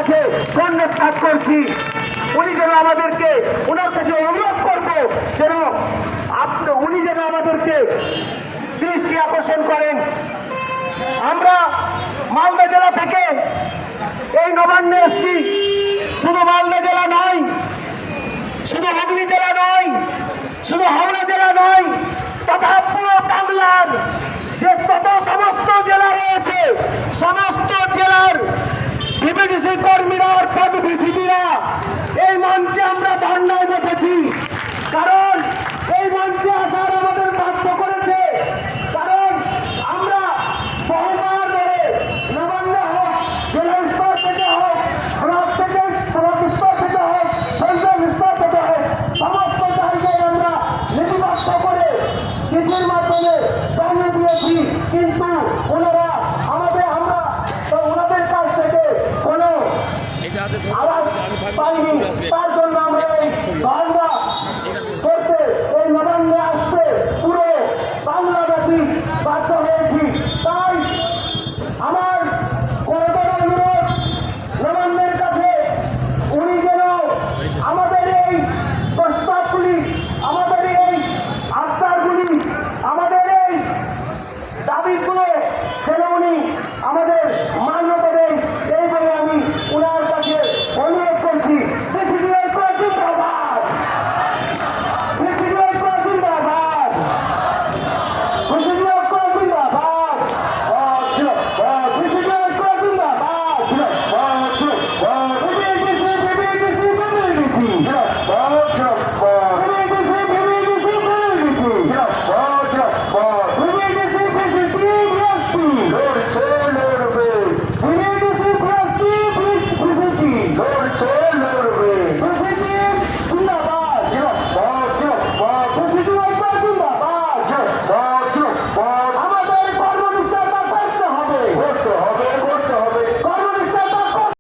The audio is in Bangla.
কাছে ধন্যবাদ করছি। উনি যেন আমাদেরকে, ওনার কাছে অনুরোধ করব যেন উনি যেন আমাদেরকে দৃষ্টি আকর্ষণ করেন। আমরা মালদা জেলা থেকে এই নবান্নে এসছি। শুধু মালদা জেলা নয়, শুধু হুগলি জেলা নয়, শুধু হাওড়া জেলা নয়, তথা পুরো বাংলার যে যত সমস্ত জেলা রয়েছে, সমস্ত জেলার ভিপিডিসি কর্মীরা অর্থাৎ ভিসিটিরা এই মঞ্চে আমরা ধর্নায় বসেছি। কারণ এই মঞ্চে আসার আমাদের বাধ্য করেছে, কারণ আমরা বহুবার ধরে নবান্নে হোক, জেলা স্তর থেকে হোক, ব্লক থেকে স্তর থেকে হোক, পঞ্চায়েত স্তর থেকে হোক, সমস্ত জায়গায় আমরা লিপিবদ্ধ করে চিঠির মাধ্যমে জানিয়ে দিয়েছি। কিন্তু ওনারা আমরা তো ওনাদের কাছ থেকে কোনো আওয়াজ পাইনি। তার জন্য আমরা এই ধর্ণা করতে, এই নবান্নে আসতে পুরো বাংলাব্যাপী বাধ্য